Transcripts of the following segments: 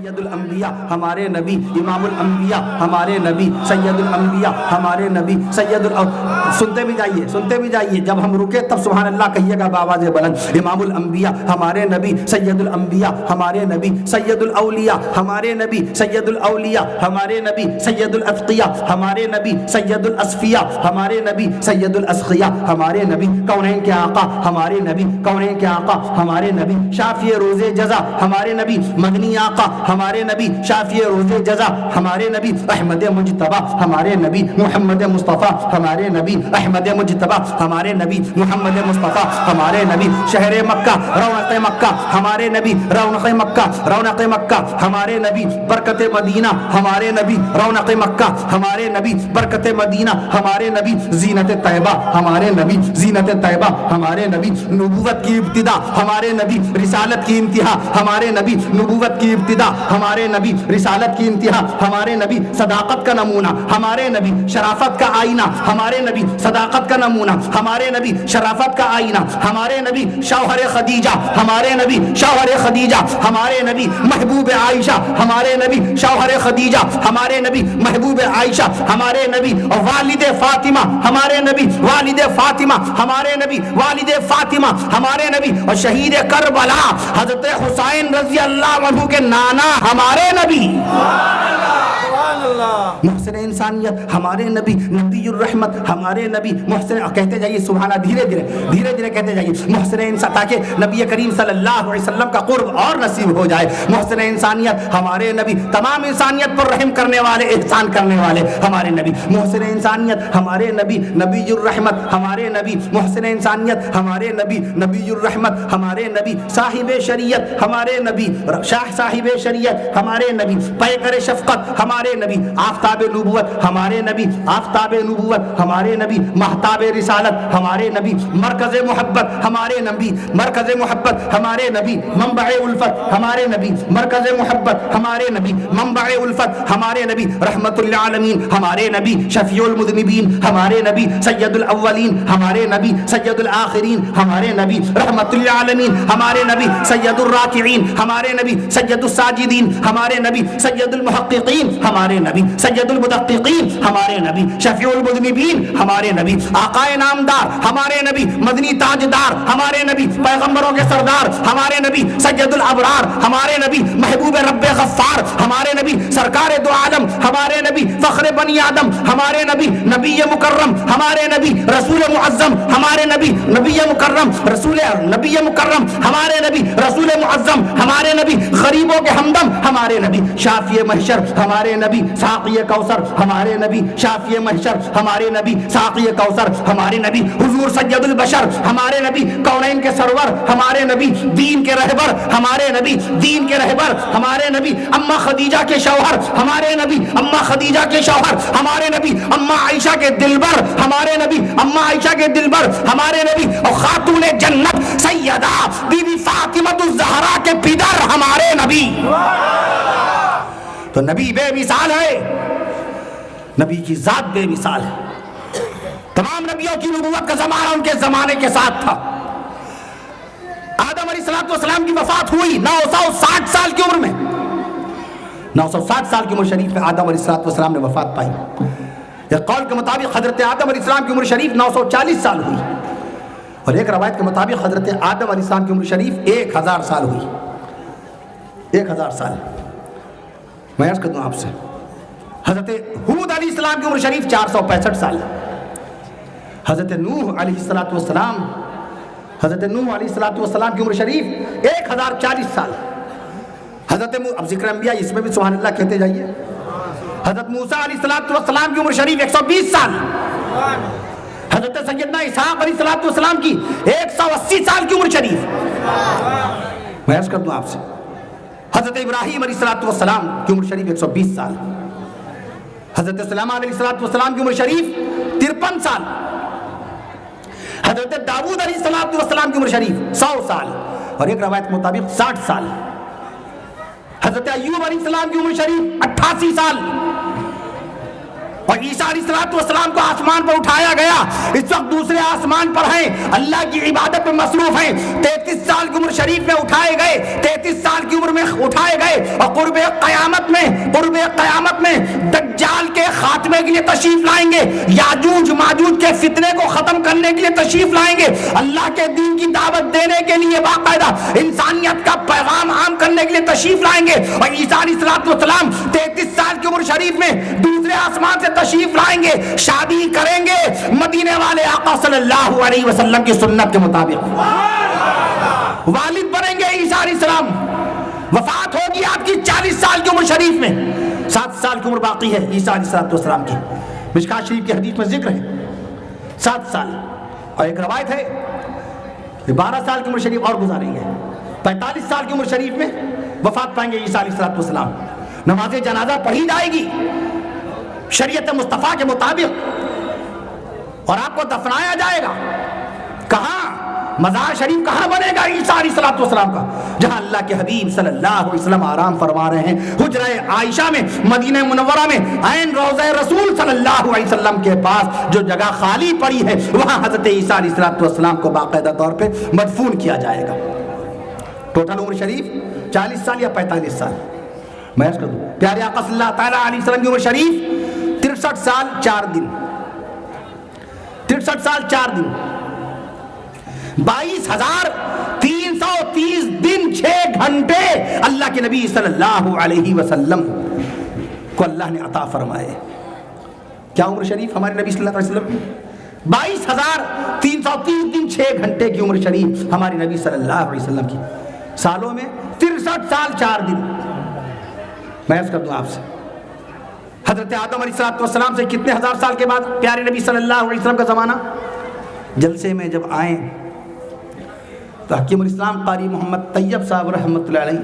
سید الانبیاء ہمارے نبی امام الانبیاء ہمارے نبی سید الانبیاء ہمارے نبی سنتے بھی جائیے جب ہم رکے تب سبحان اللہ کہیے گا بآواز بلند امام الانبیاء ہمارے نبی سید الانبیاء ہمارے نبی سید الاولیاء ہمارے نبی سید الاولیاء ہمارے نبی سید الاتقیاء ہمارے نبی سید الاصفیاء ہمارے نبی سید الاسخیاء ہمارے نبی کونین کے آقا ہمارے نبی کونین کے آقا ہمارے نبی شافی روز جزا ہمارے نبی مدنی آقا ہمارے نبی شافی روز جزا ہمارے نبی احمد مجتبی ہمارے نبی محمد مصطفیٰ ہمارے نبی احمد مجتبی ہمارے نبی محمد مصطفیٰ ہمارے نبی شہر مکہ رونق مکہ ہمارے نبی رونق مکہ رونق مکہ ہمارے نبی برکت مدینہ ہمارے نبی رونق مکہ ہمارے نبی برکت مدینہ ہمارے نبی زینت طیبہ ہمارے نبی زینت طیبہ ہمارے نبی نبوت کی ابتدا ہمارے نبی رسالت کی انتہا ہمارے نبی نبوت کی ابتدا ہمارے نبی رسالت کی انتہا ہمارے نبی صداقت کا نمونہ ہمارے نبی شرافت کا آئینہ ہمارے نبی صداقت کا نمونہ ہمارے نبی شرافت کا آئینہ ہمارے نبی شوہر خدیجہ ہمارے نبی شوہر خدیجہ ہمارے نبی محبوب عائشہ ہمارے نبی شوہر خدیجہ ہمارے نبی محبوب عائشہ ہمارے نبی والد فاطمہ ہمارے نبی والد فاطمہ ہمارے نبی والد فاطمہ ہمارے نبی اور شہید کربلا حضرت حسین رضی اللہ عنہ کے نانا ہمارے نبی محسن انسانیت ہمارے نبی نبی الرحمت ہمارے نبی محسن کہتے جائیے سبحانہ دھیرے دھیرے کہتے جائیے محسن انسان تاکہ نبی کریم صلی اللہ علیہ وسلم کا قرب اور نصیب ہو جائے محسن انسانیت ہمارے نبی تمام انسانیت پر رحم کرنے والے احسان کرنے والے ہمارے نبی محسن انسانیت ہمارے نبی نبی الرحمت ہمارے نبی محسن انسانیت ہمارے نبی نبی الرحمت ہمارے نبی صاحب شریعت ہمارے نبی شاہ صاحب شریعت ہمارے نبی پیکر شفقت ہمارے نبی آفتاب نبوت ہمارے نبی آفتاب نبوت ہمارے نبی مہتاب رسالت ہمارے نبی مرکز محبت ہمارے نبی مرکز محبت ہمارے نبی منبع الفت ہمارے نبی مرکز محبت ہمارے نبی منبع الفت ہمارے نبی رحمت للعالمین ہمارے نبی شفیع المذنبین ہمارے نبی سید الاولین ہمارے نبی سید الآخرین ہمارے نبی رحمت للعالمین ہمارے نبی سید الراکعین ہمارے نبی سید الساجدین ہمارے نبی سید المحققین ہمارے نبی سید المدققین ہمارے نبی شفیع المذنبین ہمارے نبی آقائے نامدار ہمارے نبی مدنی تاجدار ہمارے نبی پیغمبروں کے سردار ہمارے نبی سید الابرار ہمارے نبی محبوب رب غفار ہمارے نبی سرکار دو عالم ہمارے نبی فخر بنی آدم ہمارے نبی نبی مکرم ہمارے نبی رسول معظم ہمارے نبی نبی مکرم رسول نبی مکرم ہمارے نبی رسول معظم ہمارے نبی غریبوں کے ہمدم ہمارے نبی شافی محشر ہمارے نبی ساقی کوثر ہمارے نبی شافی محشر ہمارے نبی ساقی کوثر ہمارے نبی حضور سید البشر ہمارے نبی کونین کے سرور ہمارے نبی دین کے رہبر ہمارے نبی دین کے رہبر ہمارے نبی اماں خدیجہ کے شوہر ہمارے نبی اماں خدیجہ کے شوہر ہمارے نبی اماں عائشہ کے دلبر ہمارے نبی اماں عائشہ کے دلبر ہمارے نبی اور خاتون جنت سیدہ بی بی فاطمہ الزہرا کے پدر ہمارے نبی تو نبی بے مثال ہے نبی کی ذات بے مثال ہے تمام نبیوں کی نبوت کا زمانہ ان کے زمانے کے ساتھ تھا آدم علیہ السلام کی وفات ہوئی 960 سال کی عمر میں 960 سال کی عمر شریف میں آدم علیہ السلام نے وفات پائی ایک قول کے مطابق حضرت آدم علیہ السلام کی عمر شریف 940 سال ہوئی اور ایک روایت کے مطابق حضرت آدم علیہ السلام کی عمر شریف 1000 سال ہوئی 1000 سال میں عرض کرتا ہوں آپ سے حضرت ہود علیہ السلام کی عمر شریف 465 سال حضرت نوح علیہ السلام حضرت نوح علیہ السلام کی عمر شریف 1040 سال حضرت اب ذکر انبیاء اس میں بھی سبحان اللہ کہتے جائیے حضرت موسیٰ علیہ السلام کی عمر شریف 120 سال حضرت سیدنا اسحاق علیہ السلام کی 180 سال کی عمر شریف میں عرض کرتا ہوں آپ سے حضرت ابراہیم علیہ السلام کی عمر شریف 120 سال حضرت سلیمان علیہ السلام کی عمر شریف 53 سال حضرت داؤد علیہ السلام کی عمر شریف 100 سال اور ایک روایت کے مطابق 60 سال حضرت ایوب علیہ السلام کی عمر شریف 88 سال اور عیسیٰ علیہ السلام کو آسمان پر اٹھایا گیا، اس وقت دوسرے آسمان پر ہیں، اللہ کی عبادت میں مصروف ہیں، 33 سال کی عمر شریف میں اٹھائے گئے، 33 سال کی عمر میں اٹھائے گئے، اور قرب قیامت میں دجال کے خاتمے کے لیے تشریف لائیں گے، یاجوج ماجوج کے فتنے کو ختم کرنے کے لیے تشریف لائیں گے، اللہ کے دین کی دعوت دینے کے لیے، باقاعدہ انسانیت کا پیغام عام کرنے کے لیے تشریف لائیں گے، اور عیسیٰ علیہ السلام 33 سال کی عمر شریف میں دوسرے آسمان سے تشریف لائیں گے، شادی کریں گے مدینے والے آقا صلی اللہ علیہ وسلم کی سنت کے مطابق، والد بنیں گے عیسیٰ علیہ السلام، وفات ہوگی آپ کی 40 سال کی عمر شریف میں، 7 سال کی عمر باقی ہے عیسیٰ علیہ السلام کی، مشکاۃ شریف کی حدیث میں ذکر ہے 7 سال، اور ایک روایت ہے کہ 12 سال کی عمر شریف اور گزاریں گے، 45 سال کی عمر شریف میں وفات پائیں گے عیسیٰ علیہ السلام، نماز جنازہ پڑھی جائے گی شریعت مصطفیٰ کے مطابق، اور آپ کو دفنایا جائے گا کہاں؟ مزار شریف کہاں بنے گا عیسیٰ علیہ السلام کا؟ جہاں اللہ کے حبیب صلی اللہ علیہ وسلم آرام فرما رہے ہیں، حجرہ عائشہ میں، مدینہ منورہ میں، عین روضہ رسول صلی اللہ علیہ وسلم کے پاس جو جگہ خالی پڑی ہے، وہاں حضرت عیسیٰ علیہ السلام کو باقاعدہ طور پہ مدفون کیا جائے گا۔ ٹوٹل عمر شریف 40 سال یا 45 سال؟ میں اس کر دوں، پیارے آقا صلی اللہ تعالیٰ علیہ وسلم کی عمر شریف 63 سال 4 دن، 63 سال 4 دن، 22,330 دن 6 گھنٹے اللہ کے نبی صلی اللہ علیہ وسلم کو اللہ نے عطا فرمائے۔ کیا عمر شریف ہمارے نبی صلی اللہ علیہ وسلم؟ 22,330 دن 6 گھنٹے کی عمر شریف ہمارے نبی صلی اللہ علیہ وسلم کی، سالوں میں 63 سال 4 دن۔ میں عرض کر دوں آپ سے، حضرت آدم علیہ السلام سے کتنے ہزار سال کے بعد پیارے نبی صلی اللہ علیہ وسلم کا زمانہ؟ جلسے میں جب آئیں تو حکیم الاسلام قاری محمد طیب صاحب رحمۃ اللہ علیہ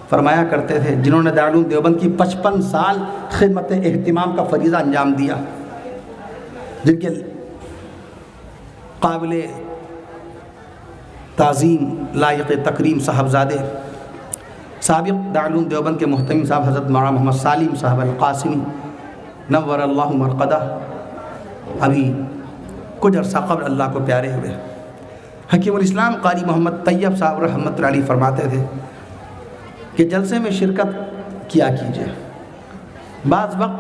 فرمایا کرتے تھے، جنہوں نے دارالعلوم دیوبند کی 55 سال خدمت اہتمام کا فریضہ انجام دیا، جن کے قابل تعظیم لائق تکریم صاحبزادے سابق دارالعلوم دیوبند کے محتمم صاحب حضرت مولانا محمد سالم صاحب القاسمی نور اللہ مرقدہ ابھی کچھ عرصہ قبل اللہ کو پیارے ہوئے۔ حکیم الاسلام قاری محمد طیب صاحب رحمۃ اللہ علیہ فرماتے تھے کہ جلسے میں شرکت کیا کیجئے، بعض وقت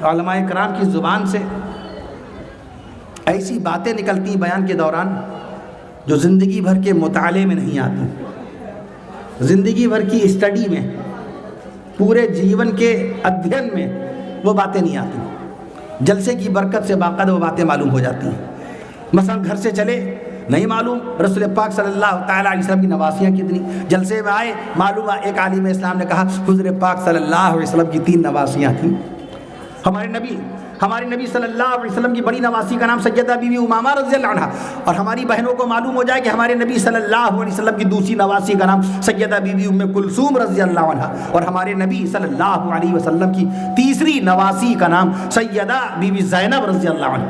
علماء کرام کی زبان سے ایسی باتیں نکلتی ہیں بیان کے دوران جو زندگی بھر کے مطالعے میں نہیں آتی، زندگی بھر کی اسٹڈی میں، پورے جیون کے ادھین میں وہ باتیں نہیں آتی، جلسے کی برکت سے باقاعدہ وہ باتیں معلوم ہو جاتی ہیں۔ مثلا گھر سے چلے نہیں معلوم رسول پاک صلی اللہ تعالیٰ علیہ وسلم کی نواسیاں کتنی، جلسے میں آئے معلوم ایک عالم اسلام نے کہا حضور پاک صلی اللہ علیہ وسلم کی 3 نواسیاں تھیں۔ ہمارے نبی صلی اللہ علیہ وسلم کی بڑی نواسی کا نام سیدہ بی بی امامہ رضی اللہ عنہا، اور ہماری بہنوں کو معلوم ہو جائے کہ ہمارے نبی صلی اللہ علیہ وسلم کی دوسری نواسی کا نام سیدہ بی بی ام کلثوم رضی اللہ عنہا، اور ہمارے نبی صلی اللہ علیہ وسلم کی تیسری نواسی کا نام سیدہ بی بی زینب رضی اللہ عنہا۔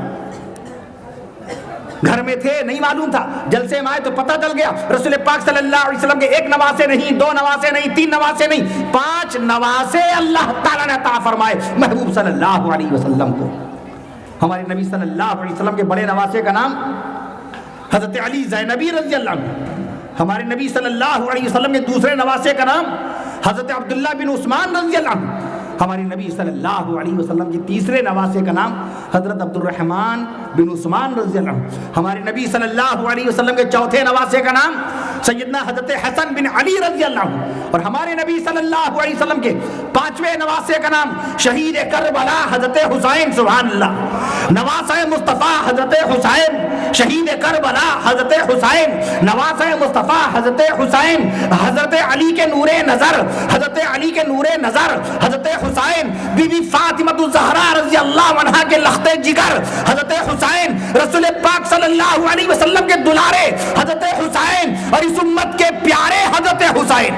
گھر میں تھے نہیں معلوم تھا، جلسے میں آئے تو پتہ چل گیا رسول پاک صلی اللہ علیہ وسلم کے 1 نواسے نہیں، 2 نواسے نہیں، 3 نواسے نہیں، 5 نواسے اللہ تعالیٰ نے عطا فرمائے محبوب صلی اللہ علیہ وسلم کو۔ ہمارے نبی صلی اللہ علیہ وسلم کے بڑے نواسے کا نام حضرت علی زینبی رضی اللہ عنہ، ہمارے نبی صلی اللہ علیہ وسلم کے دوسرے نواسے کا نام حضرت عبداللہ بن عثمان رضی اللہ عنہ، ہمارے نبی صلی اللہ علیہ وسلم کی تیسرے نواسے کا نام حضرت عبد الرحمن بن عثمان رضی اللہ عنہ، ہمارے نبی صلی اللہ علیہ وسلم کے چوتھے نواسے کا نام سیدنا حضرت حسن بن علی رضی اللہ عنہ، اور ہمارے نبی صلی اللہ علیہ وسلم کے 5ویں نواسے کا نام شہید کربلا حضرت حسین، سبحان اللہ، نواسہ مصطفیٰ حضرت حسین، شہید کربلا حضرت حسین، نواسہ مصطفیٰ حضرت حسین، حضرت علی کے نور نظر، حضرت علی کے نور نظر، حضرت حسین، بی بی فاطمہ الزہرا رضی اللہ عنہا کے لخت جگر، حضرت حسین، رسول پاک صلی اللہ علیہ وسلم کے دلارے حضرت حسین، اور اس امت کے پیارے حضرت حسین،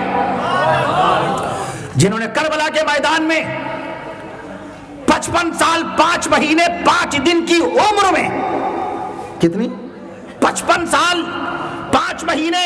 جنہوں نے کربلا کے میدان میں 55 سال 5 مہینے 5 دن کی عمر میں، کتنی؟ 55 سال 5 مہینے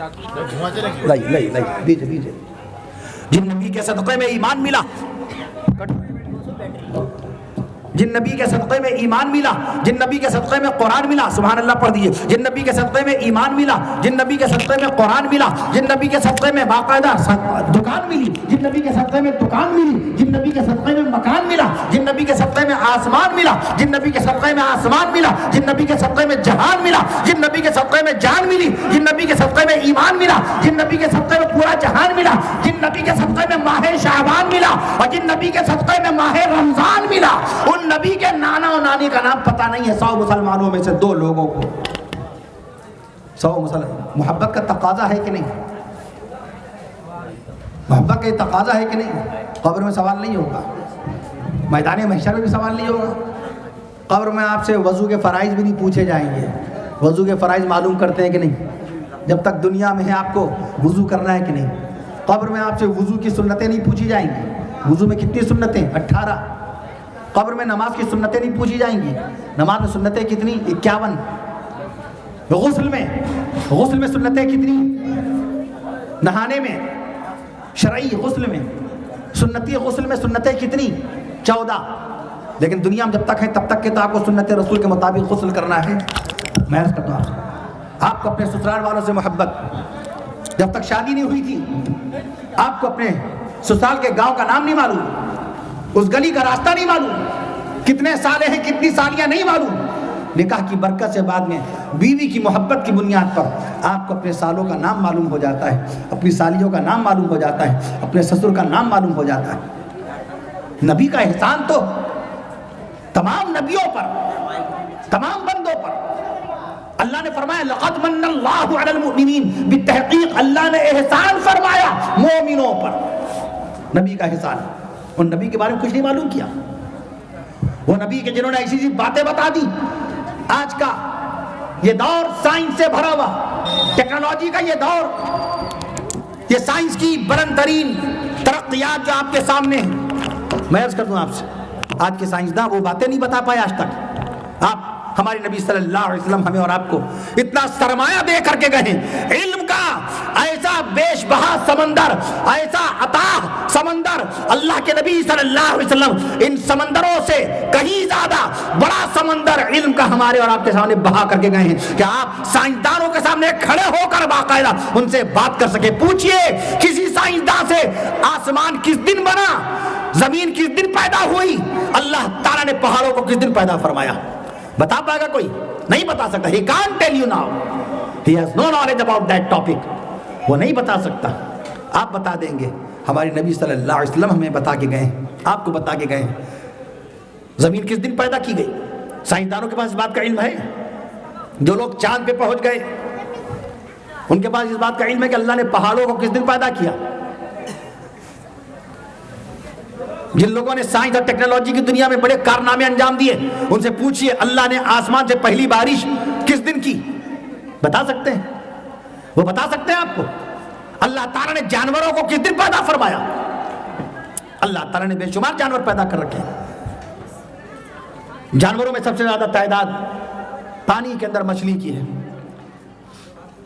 نہیں دیجیے جن نبی کے صدقے میں ایمان ملا، جن نبی کے صدقے میں ایمان ملا، جن نبی کے صدقے میں قرآن ملا، سبحان اللہ پڑھ دیجئے، جن نبی کے صدقے میں ایمان ملا، جن نبی کے صدقے میں قرآن ملا، جن نبی کے صدقے میں باقاعدہ دکان ملی، جن نبی کے صدقے میں دکان ملی، جن نبی کے صدقے میں مکان ملا، جن نبی کے صدقے میں آسمان ملا، جن نبی کے صدقے میں آسمان ملا، جن نبی کے صدقے میں جہان ملا، جن نبی کے صدقے میں جان ملی، جن نبی کے صدقے میں ایمان ملا، جن نبی کے صدقے میں پورا جہان ملا، جن نبی کے صدقے میں ماہ شعبان ملا، اور جن نبی کے صدقے میں ماہ رمضان ملا، ان نبی کے نانا اور نانی کا نام پتہ نہیں ہے 100 مسلمانوں میں سے 2 لوگوں کو. 100 محبت کا تقاضا ہے کہ نہیں؟ محبت کا تقاضا ہے کہ نہیں؟ قبر میں سوال نہیں ہوگا، میدان محشر میں بھی سوال نہیں ہوگا. قبر میں آپ سے وضو کے فرائض بھی نہیں پوچھے جائیں گے. وضو کے فرائض معلوم کرتے ہیں کہ نہیں؟ جب تک دنیا میں ہے آپ کو وضو کرنا ہے کہ نہیں؟ قبر میں آپ سے وضو کی سنتیں نہیں پوچھی جائیں گی. وضو میں کتنی سنتیں؟ 18. قبر میں نماز کی سنتیں نہیں پوچھی جائیں گی. نماز میں سنتیں کتنی؟ 51. غسل میں سنتیں کتنی؟ نہانے میں، شرعی غسل میں، سنتی غسل میں سنتیں کتنی؟ 14. لیکن دنیا میں جب تک ہے تب تک کہ تو آپ کو سنت رسول کے مطابق غسل کرنا ہے. میں عرض کرتا ہوں آپ کو اپنے سسرال والوں سے محبت، جب تک شادی نہیں ہوئی تھی آپ کو اپنے سسرال کے گاؤں کا نام نہیں معلوم، اس گلی کا راستہ نہیں معلوم، کتنے سالے ہیں کتنی سالیاں نہیں معلوم. نکاح کی برکت سے بعد میں بیوی کی محبت کی بنیاد پر آپ کو اپنے سالوں کا نام معلوم ہو جاتا ہے، اپنی سالیوں کا نام معلوم ہو جاتا ہے، اپنے سسر کا نام معلوم ہو جاتا ہے. نبی کا احسان تو تمام نبیوں پر، تمام بندوں پر. اللہ نے فرمایا لقد من اللہ علی المؤمنین، بالتحقیق اللہ نے احسان فرمایا مومنوں پر. نبی کا احسان، ان نبی کے بارے میں کچھ نہیں معلوم کیا. وہ نبی کے جنہوں نے ایسی ایسی باتیں بتا دی. آج کا یہ دور سائنس سے بھرا ہوا، ٹیکنالوجی کا یہ دور، یہ سائنس کی بلند ترین ترقیات جو آپ کے سامنے ہیں. میں عرض کر دوں آپ سے، آج کے سائنسداں وہ باتیں نہیں بتا پائے آج تک. آپ ہمارے نبی صلی اللہ علیہ وسلم ہمیں اور آپ کو اتنا سرمایہ دے کر کے گئے، علم کا ایسا بیش بہا سمندر، ایسا عطا سمندر. اللہ کے نبی صلی اللہ علیہ وسلم ان سمندروں سے کہیں زیادہ بڑا سمندر علم کا ہمارے اور آپ کے سامنے بہا کر کے گئے ہیں کہ آپ سائنسدانوں کے سامنے کھڑے ہو کر باقاعدہ ان سے بات کر سکے. پوچھئے کسی سائنسدان سے آسمان کس دن بنا، زمین کس دن پیدا ہوئی، اللہ تعالیٰ نے پہاڑوں کو کس دن پیدا فرمایا، بتا پائے گا کوئی؟ نہیں بتا سکتا. He can't tell you now. He has no knowledge about that topic. وہ نہیں بتا سکتا. آپ بتا دیں گے. ہمارے نبی صلی اللہ علیہ وسلم ہمیں بتا کے گئے، آپ کو بتا کے گئے زمین کس دن پیدا کی گئی. سائنسدانوں کے پاس اس بات کا علم ہے. جو لوگ چاند پہ پہنچ گئے ان کے پاس اس بات کا علم ہے کہ اللہ نے پہاڑوں کو کس دن پیدا کیا. جن لوگوں نے سائنس اور ٹیکنالوجی کی دنیا میں بڑے کارنامے انجام دیے ان سے پوچھئے اللہ نے آسمان سے پہلی بارش کس دن کی، بتا سکتے ہیں؟ وہ بتا سکتے ہیں آپ کو؟ اللہ تعالیٰ نے جانوروں کو کس دن پیدا فرمایا؟ اللہ تعالیٰ نے بے شمار جانور پیدا کر رکھے ہیں. جانوروں میں سب سے زیادہ تعداد پانی کے اندر مچھلی کی ہے.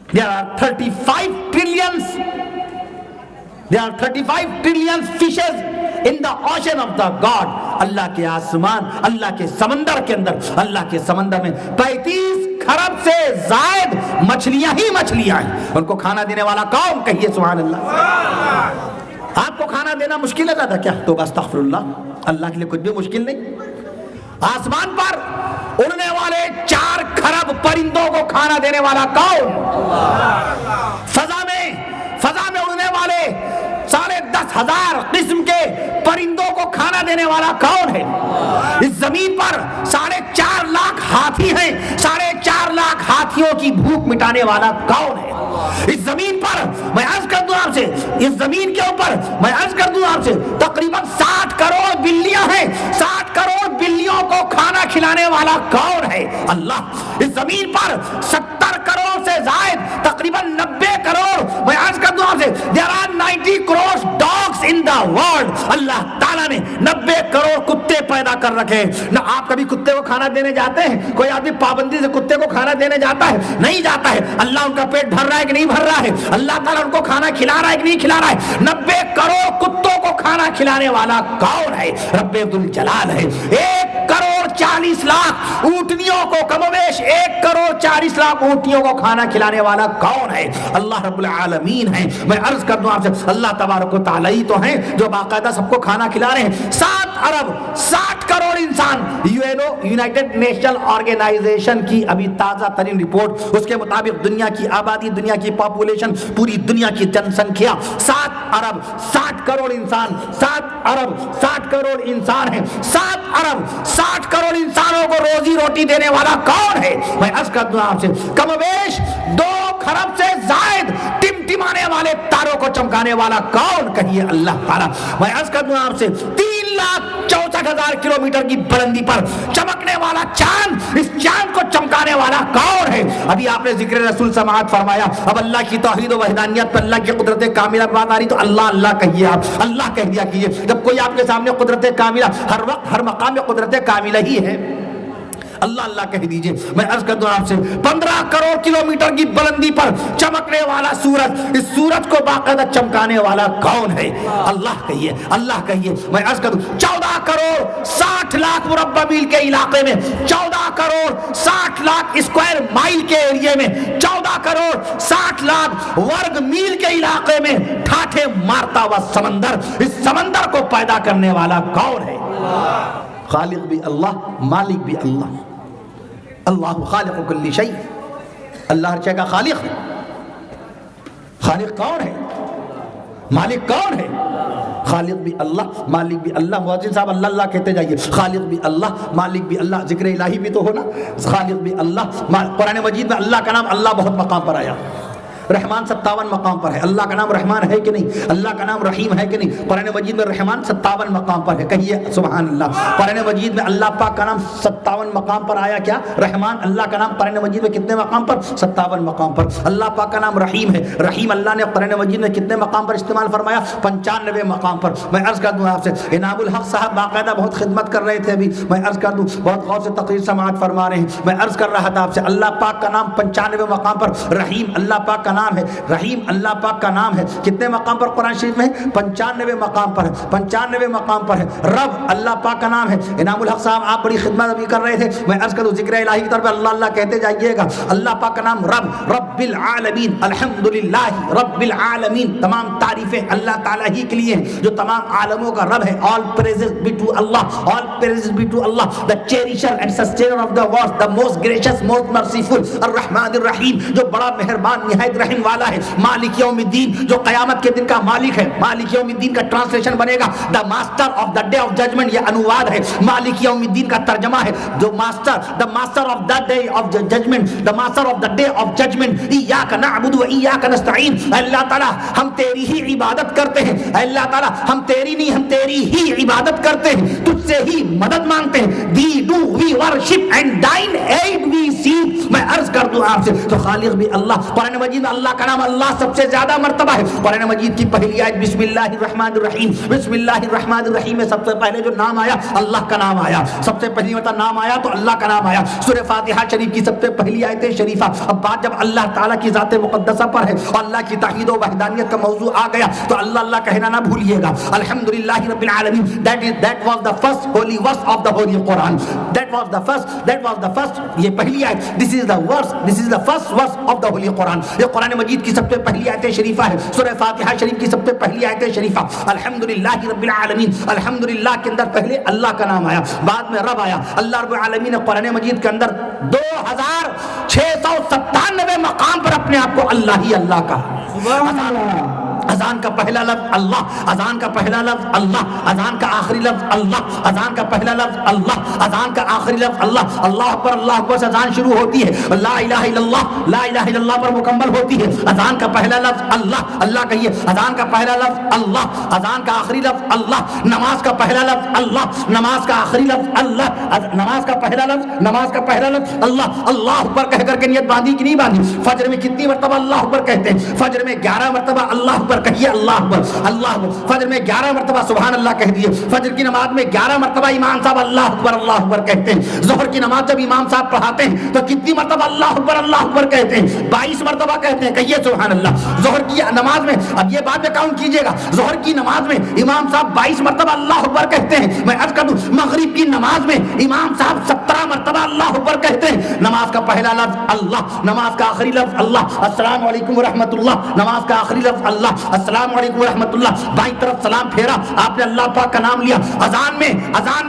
There are 35 trillion fishes in the ocean of the God. اللہ کے آسمان، اللہ کے سمندر کے اندر، اللہ کے سمندر میں 35 کھرب سے زائد مچھلیاں ہی مچھلیاں ہیں. ان کو کھانا دینے والا کون؟ کہیے سبحان اللہ. آپ کو کھانا دینا مشکل ہے زیادہ کیا؟ تو استغفر اللہ، اللہ کے لیے کچھ بھی مشکل نہیں. آسمان پر اڑنے والے 4 کھرب پرندوں کو کھانا دینے والا کون؟ فضا میں اڑنے والے 10,500 قسم کے پرندوں کو کھانا دینے والا کون ہے؟ اس زمین پر 4.5 لاکھ ہاتھی ہیں. 4.5 لاکھ ہاتھیوں کی بھوک مٹانے والا کون ہے؟ اس زمین پر میں عرض کر دوں آپ سے، اس زمین کے اوپر میں عرض کر دوں آپ سے تقریباً 60 کروڑ بلیاں ہیں. 60 کروڑ بلیوں کو کھانا کھلانے والا کون ہے؟ اللہ. اس زمین پر 70 کروڑ سے زائد تقریباً 90 کروڑ میں عرض کر دوں آپ سے there are 90 crore dogs in the world. اللہ تعالیٰ اللہ نے 90 کروڑ کتے پیدا کر رکھے ہیں. نہ آپ کبھی کتے کو کھانا دینے جاتے ہیں؟ کوئی آدمی پابندی سے کتے کو کھانا دینے جاتا ہے؟ نہیں جاتا ہے. اللہ ان کا پیٹ بھر رہا ہے کہ نہیں بھر رہا ہے؟ اللہ تعالیٰ ان کو کھانا کھلا رہا ہے کہ نہیں کھلا رہا ہے؟ 90 کروڑ کتوں کو کھانا کھلانے والا کون ہے؟ رب ذوالجلال ہے. 1 کروڑ 40 لاکھ اونٹنیوں کو کم و بیش 1 کروڑ 40 لاکھ اونٹنیوں کو کھانا کھلانے والا کون ہے؟ اللہ رب العالمین ہے. میں عرض کر دوں آپ سے اللہ تبارک و تعالی تو ہیں جو باقاعدہ سب کو کھانا کھلا رہے ہیں. 7 ارب 60 کروڑ انسان. یونائٹڈ نیشنل آرگنائزیشن کی ابھی تازہ ترین رپورٹ اس کے مطابق دنیا کی آبادی, دنیا کی پاپولیشن, پوری دنیا کی جن سنکھیا 7 ارب 60 کروڑ انسان. 7 ارب 60 کروڑ انسان ہیں. 7 ارب 60 کروڑ انسانوں کو روزی روٹی دینے والا کون ہے؟ میں عرض کر دوں آپ سے کم و بیش 2 خرب سے زائد ٹمٹمانے والے تاروں کو چمکانے والا کون؟ کہیے اللہ تعالیٰ. میں عرض کر دوں آپ سے 3,64,000 کلومیٹر کی بلندی پر چمکنے والا چاند, اس چاند کو چمکانے والا کون ہے؟ ابھی آپ نے ذکر رسول سماعت فرمایا. اب اللہ کی توحید و وحدانیت پر اللہ کی قدرت کاملہ بات آ رہی تو اللہ اللہ کہیے. آپ اللہ کہہ دیا کیجیے. جب کوئی آپ کے سامنے قدرت کاملہ, ہر وقت ہر مقام میں قدرت کاملہ ہی ہے, اللہ اللہ کہہ دیجئے. میں عرض کر دوں آپ سے 15 کروڑ کلومیٹر کی بلندی پر چمکنے والا سورج, اس سورج کو باقاعدہ چمکانے والا کون ہے؟ اللہ کہیے, اللہ کہیے. میں عرض کر دوں 14 کروڑ 60 لاکھ مربع میل کے علاقے میں, 14 کروڑ 60 لاکھ اسکوائر مائل کے ایریے میں, 14 کروڑ 60 لاکھ ورگ میل کے علاقے میں ٹھاٹھے مارتا ہوا سمندر, اس سمندر کو پیدا کرنے والا کون ہے؟ خالق بھی اللہ, مالک بھی اللہ. اللہ خالق کل شیء, اللہ ہر شے کا خالق ہے. خالق کون ہے؟ مالک کون ہے؟ خالق بھی اللہ, مالک بھی اللہ. مؤذن صاحب اللہ اللہ کہتے جائیے. خالق بھی اللہ, مالک بھی اللہ. ذکر الہی بھی تو ہونا. خالق بھی اللہ. قرآن مجید میں اللہ کا نام اللہ بہت مقام پر آیا. رحمان 57 مقام پر ہے. اللہ کا نام رحمان ہے کہ نہیں؟ اللہ کا نام رحیم ہے کہ نہیں؟ قرآن مجید میں رحمان 57 مقام پر ہے. کہیے سبحان اللہ. قرآن مجید میں اللہ پاک کا نام 57 مقام پر آیا. کیا رحمان اللہ کا نام قرآن مجید میں کتنے مقام پر؟ 57 مقام پر. اللہ پاک کا نام رحیم ہے. رحیم اللہ نے قرآن مجید میں کتنے مقام پر استعمال فرمایا؟ 95 مقام پر. میں عرض کر دوں آپ سے انعام الحق صاحب باقاعدہ بہت خدمت کر رہے تھے. ابھی میں عرض کر دوں بہت غور سے تقریر سماعت فرما رہے ہیں. میں عرض کر رہا تھا آپ سے اللہ پاک کا نام 95 مقام پر. رحیم اللہ پاک کا نام ہے. رحیم اللہ پاک کا نام ہے. کتنے مقام پر قرآن شریف میں؟ 95 مقام پر ہے. 95 مقام پر ہے. رب اللہ پاک کا نام ہے. انعام الحق صاحب آپ بڑی خدمت ابھی کر رہے تھے. میں عرض کروں ذکر الہی کی طرف اللہ اللہ کہتے جائیے گا. اللہ پاک کا نام رب, رب العالمین, الحمدللہ رب العالمین. تمام تعریفیں اللہ تعالیٰ ہی کے لیے ہیں جو تمام عالموں کا رب ہے. All praises be to Allah, all praises be to Allah, the cherisher and sustainer of the world, the most gracious, most merciful, الرحمن الرحیم, جو بڑا مہربان نہایت رحم والا ہے. مالک یوم الدین, جو قیامت کے دن کا مالک ہے. مالک یوم الدین کا ٹرانسلیشن بنے گا the master of the day of judgment. یہ انواد ہے. مالک یوم الدین کا ترجمہ ہے جو master, the master of the day of judgment, the master of the day of judgment. ایاک نعبد و ایاک نستعین. اللہ تعالیٰ ہم تیری ہی عبادت کرتے ہیں. اللہ تعالیٰ ہم تیری نہیں, ہم تیری ہی عبادت کرتے ہیں, تجھ سے ہی مدد مانگتے ہیں. Thee do we worship and thine aid we seek. میں عرض کر دوں آپ سے تو خالق بھی اللہ. قرآن مجید اللہ کا نام اللہ سب سے زیادہ مرتبہ ہے. قرآن مجید کی پہلی آیت بسم اللہ الرحمن الرحیم, بسم اللہ الرحمن الرحیم میں سب سے پہلے جو نام آیا اللہ کا نام آیا. سب سے پہلی مرتبہ نام آیا تو اللہ کا نام آیا. سورہ فاتحہ شریف کی سب سے پہلی آیت شریفہ. اب بات جب اللہ تعالیٰ کی ذات مقدسہ پر ہے اور اللہ کی توحید و وحدانیت کا موضوع آ گیا تو اللہ اللہ کہنا نہ بھولیے گا. الحمدللہ رب العالمین. That was the first holy verse of the holy Quran. That was the first. یہ پہلی آیت. This is the first verse of the holy Quran. یہ قرآن مجید کی سب سے پہلی آیت شریفہ ہے. سورہ فاتحہ شریف کی سب سے پہلی آیت شریفہ. الحمدللہ رب العالمین. الحمدللہ کے اندر پہلے اللہ کا نام آیا, بعد میں رب آیا. اللہ رب العالمین نے قرآن مجید کے اندر 2697 مقام پر اپنے آپ کو اللہ ہی اللہ کا. اذان کا پہلا لفظ اللہ, اذان کا پہلا لفظ اللہ, اذان کا آخری لفظ اللہ, اذان کا پہلا لفظ اللہ, اذان کا آخری لفظ اللہ. اللہ اکبر سے اذان شروع ہوتی ہے. لا الہ الا اللہ, لا الہ الا اللہ پر مکمل ہوتی ہے. اذان کا پہلا لفظ اللہ, اللہ کہیے. اذان کا پہلا لفظ اللہ, اذان کا آخری لفظ اللہ. نماز کا پہلا لفظ اللہ, نماز کا آخری لفظ اللہ. نماز کا پہلا لفظ, نماز کا پہلا لفظ اللہ. اللہ اکبر کہہ کر کے نیت باندھی کہ نہیں باندھی؟ فجر میں کتنی مرتبہ اللہ اکبر کہتے ہیں؟ فجر میں 11 مرتبہ اللہ اکبر اکبر کہیے اللہ اکبر اللہ اکبر. فجر میں 11 مرتبہ سبحان اللہ کہہ دیے. فجر کی نماز میں 11 مرتبہ امام صاحب اللہ اکبر کہتے ہیں. ظہر کی نماز جب امام صاحب پڑھاتے ہیں تو کتنی مرتبہ اللہ اکبر کہتے ہیں؟ 22 مرتبہ کہتے ہیں. کہیے سبحان اللہ. ظہر کی نماز میں اب یہ بات میں کاؤنٹ کیجئے گا, ظہر کی نماز میں امام صاحب 22 مرتبہ اللہ اکبر کہتے ہیں. میں عرض کر دوں مغرب کی نماز میں امام صاحب 17 مرتبہ اللہ اکبر کہتے ہیں. نماز کا پہلا لفظ اللہ, نماز کا آخری لفظ اللہ, السلام علیکم ورحمۃ اللہ, نماز کا آخری لفظ اللہ, السلام علیکم ورحمۃ اللہ, بائیں طرف سلام پھیرا, آپ نے اللہ پاک کا نام لیا. اذان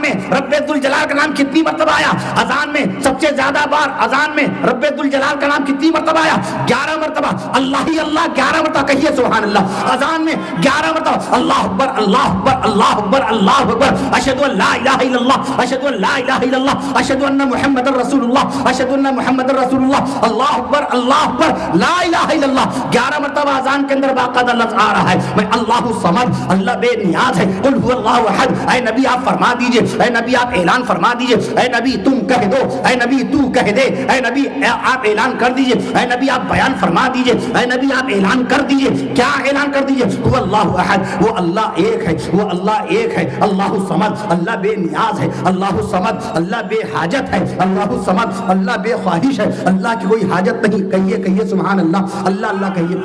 میں رب ذوالجلال کا نام کتنی مرتبہ آیا؟ اذان میں سب سے زیادہ بار اذان میں رب ذوالجلال کا نام کتنی مرتبہ آیا؟ 11 مرتبہ. اللہ ہی اللہ 11 مرتبہ کہیے سبحان اللہ. اذان میں 11 مرتبہ اللہ اکبر اللہ اکبر اللہ اکبر اللہ اکبر, اشہد ان لا الہ الا اللہ, اشہد ان لا الہ الا اللہ, اشہد ان محمد رسول اللہ, اشہد ان محمد رسول اللہ, اللہ اکبر لا الہ الا اللہ. 11 مرتبہ اذان کے اندر باقاعدہ لفظ آ رہا ہے میں اللہ الصمد, اللہ بے نیاز ہے, قل هو اللہ احد. اے نبی آپ فرما دیجئے, اے نبی آپ اعلان فرما دیجئے, اے نبی تم کہہ دو, اے نبی تو کہہ دے, اے نبی آپ اعلان کر دیجئے, اے نبی آپ بیان فرما دیجئے, اے نبی آپ اعلان کر دیجئے. کیا اعلان کر دیجئے؟ هو اللہ احد, وہ اللہ ایک ہے, وہ اللہ ایک ہے. اللہ الصمد, اللہ بے نیاز ہے. اللہ الصمد, اللہ بے حاجت ہے. اللہ الصمد, اللہ بے خواہش ہے. اللہ کی کوئی حاجت نہیں. کہیے سبحان اللہ. اللہ کہیے.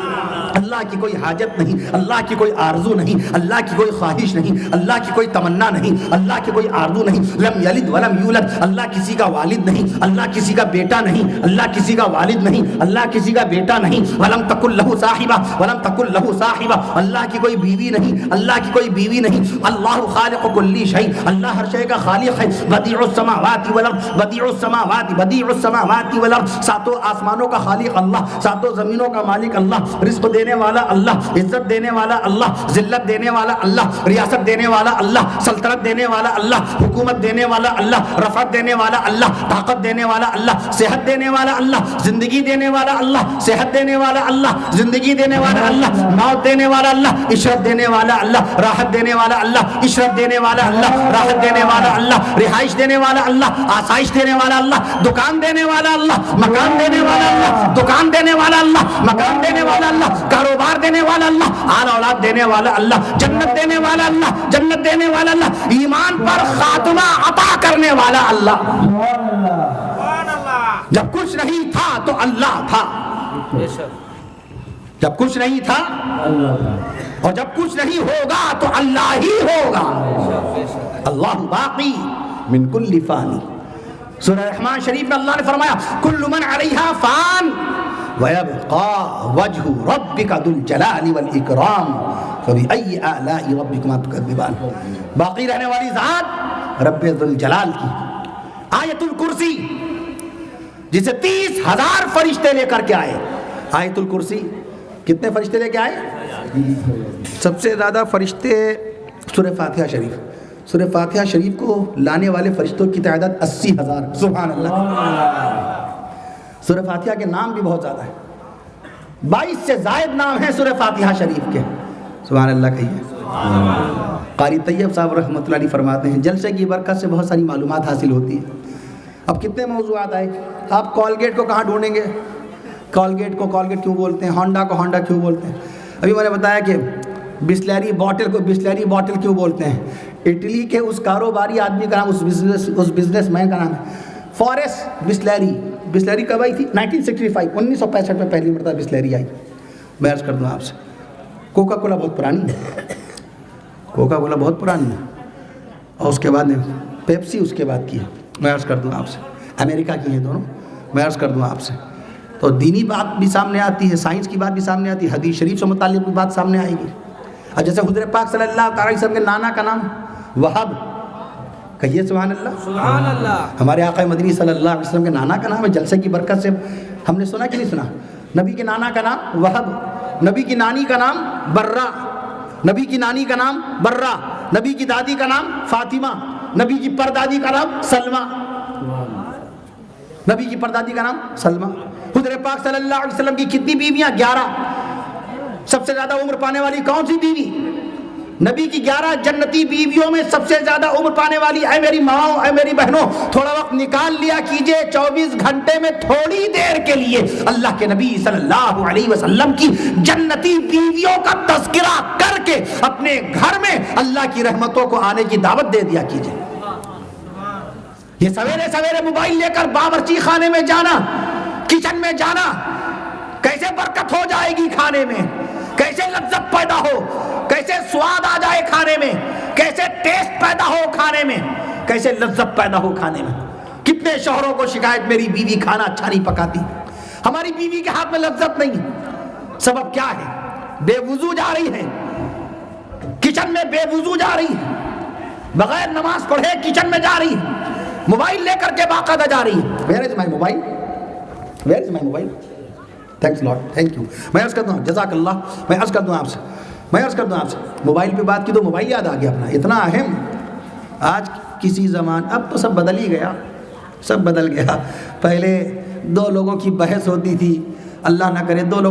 اللہ کی کوئی حاجت نہیں, اللہ کی کوئی آرزو نہیں, اللہ کی کوئی خواہش نہیں, اللہ کی کوئی تمنا نہیں, اللہ کی کوئی آرزو نہیں. لم یلد ولم یولد, اللہ کسی کا والد نہیں, اللہ کسی کا بیٹا نہیں, اللہ کسی کا والد نہیں, اللہ کسی کا بیٹا نہیں. ولم تکن لہ صاحبہ, ولم تکن لہ صاحبہ, اللہ کی کوئی بیوی نہیں, اللہ کی کوئی بیوی نہیں. اللہ خالق کل شیء, اللہ ہر شے کا خالق ہے. بدیع السماوات والارض, بدیع السماوات والارض, ساتوں آسمانوں کا خالق اللہ, ساتوں زمینوں کا مالک اللہ, رزق دینے والا اللہ, عزت دینے والا اللہ, ذلت دینے والا اللہ, ریاست دینے والا اللہ, سلطنت دینے والا اللہ, حکومت دینے والا اللہ, رفعت دینے والا اللہ, طاقت دینے والا اللہ, صحت دینے والا اللہ, زندگی دینے والا اللہ, صحت دینے والا اللہ, زندگی دینے والا اللہ, موت دینے والا اللہ, عشرت دینے والا اللہ, راحت دینے والا اللہ, عشرت دینے والا اللہ, راحت دینے والا اللہ, رہائش دینے والا اللہ, آسائش دینے والا اللہ, دکان دینے والا اللہ, مکان دینے والا اللہ, دکان دینے والا اللہ, مکان دینے والا اللہ, کاروبار دینے والا اللہ, آل اولاد دینے والا اللہ, جنت دینے والا اللہ, جنت دینے والا اللہ, ایمان پر خاتمہ عطا کرنے والا اللہ. جب کچھ نہیں تھا تو اللہ تھا, جب کچھ نہیں تھا اور جب کچھ نہیں ہوگا تو اللہ ہی ہوگا. اللہ باقی من کل فانی. سورہ رحمان شریف میں اللہ نے فرمایا کل من علیہا فان وَيَبْقَى وَجْهُ رَبِّكَ ذُو الْجَلَالِ وَالْإِكْرَامِ فَبِأَيِّ آلَاءِ رَبِّكُمَا تُكَذِّبَانِ. باقی رہنے والی ذات رب ذو الجلال کی. آیت الکرسی جسے 30,000 فرشتے لے کر کے آئے. آیت الکرسی کتنے فرشتے لے کے آئے؟ سب سے زیادہ فرشتے سورہ فاتحہ شریف. سورہ فاتحہ شریف کو لانے والے فرشتوں کی تعداد 80,000. سبحان اللہ. سورہ فاتحہ کے نام بھی بہت زیادہ ہیں, 22 سے زائد نام ہیں سورہ فاتحہ شریف کے. سبحان اللہ کہیے. قاری طیب صاحب رحمۃ اللہ علیہ فرماتے ہیں جلسے کی برکت سے بہت ساری معلومات حاصل ہوتی ہیں. اب کتنے موضوعات آئے. آپ کولگیٹ کو کہاں ڈھونڈیں گے؟ کولگیٹ کو کولگیٹ کیوں بولتے ہیں؟ ہونڈا کو ہونڈا کیوں بولتے ہیں؟ ابھی میں نے بتایا کہ بسلری بوٹل کو بسلری بوٹل کیوں بولتے ہیں. اٹلی کے اس کاروباری آدمی کا نام, اس بزنس مین کا نام ہے فورس بسلری. بسلری کب آئی تھی؟ 1965, 1965 میں پہلی مرتبہ بسلری آئی. میں عرض کر دوں آپ سے کوکا کولا بہت پرانی ہے, کوکا کولا بہت پرانی ہے, اور اس کے بعد پیپسی اس کے بعد کی ہے. میں عرض کر دوں آپ سے امریکہ کی ہیں دونوں. میں عرض کر دوں آپ سے تو دینی بات بھی سامنے آتی ہے, سائنس کی بات بھی سامنے آتی ہے, حدیث شریف سے متعلق بھی بات سامنے آئے گی. اور جیسے حضور پاک صلی اللہ علیہ وسلم کے نانا کا نام وہب, کہیے سبحان اللہ. سبحان اللہ. ہمارے آقا مدنی صلی اللہ علیہ وسلم کے نانا کا نام ہے. جلسے کی برکت سے ہم نے سنا کہ نہیں سنا؟ نبی کے نانا کا نام وہب, نبی کی نانی کا نام برہ, نبی کی نانی کا نام برہ, نبی کی دادی کا نام فاطمہ, نبی کی پردادی کا نام سلمہ, نبی کی پردادی کا نام سلمہ. حضور پاک صلی اللہ علیہ وسلم کی کتنی بیویاں؟ 11. سب سے زیادہ عمر پانے والی کون سی بیوی؟ نبی کی 11 جنتی بیویوں میں سب سے زیادہ عمر پانے والی، اے میری ماؤں، اے میری بہنوں، تھوڑا وقت نکال لیا کیجئے 24 گھنٹے میں تھوڑی دیر کے لیے اللہ کے نبی صلی اللہ علیہ وسلم کی جنتی بیویوں کا تذکرہ کر کے اپنے گھر میں اللہ کی رحمتوں کو آنے کی دعوت دے دیا کیجئے۔ یہ سویرے سویرے موبائل لے کر باورچی خانے میں جانا، کچن میں جانا، کیسے برکت ہو جائے گی کھانے میں، کیسے لذت پیدا ہو، کیسے سواد آ جائے کھانے میں، کیسے ٹیسٹ پیدا ہو کھانے میں، کیسے لذت پیدا ہو کھانے میں۔ کتنے شوہروں کو شکایت، میری بیوی کھانا اچھا نہیں پکاتی، ہماری بیوی کے ہاتھ میں لذت نہیں۔ سبب کیا ہے؟ بے وضو جا رہی ہے کچن میں، بے وضو جا رہی ہے، بغیر نماز پڑھے کچن میں جا رہی ہے، موبائل لے کر کے باقاعدہ جا رہی ہے۔ Where is my mobile? Where is my mobile? Thanks Lord, thank you۔ میں عرض کرتا ہوں جزاک اللہ، میں عرض کرتا ہوں آپ سے موبائل پہ بات کی تو موبائل یاد آ گیا اپنا، اتنا اہم۔ آج کسی زمان، اب تو سب بدل ہی گیا، سب بدل گیا۔ پہلے دو لوگوں کی بحث ہوتی تھی، اللہ نہ کرے دو لوگ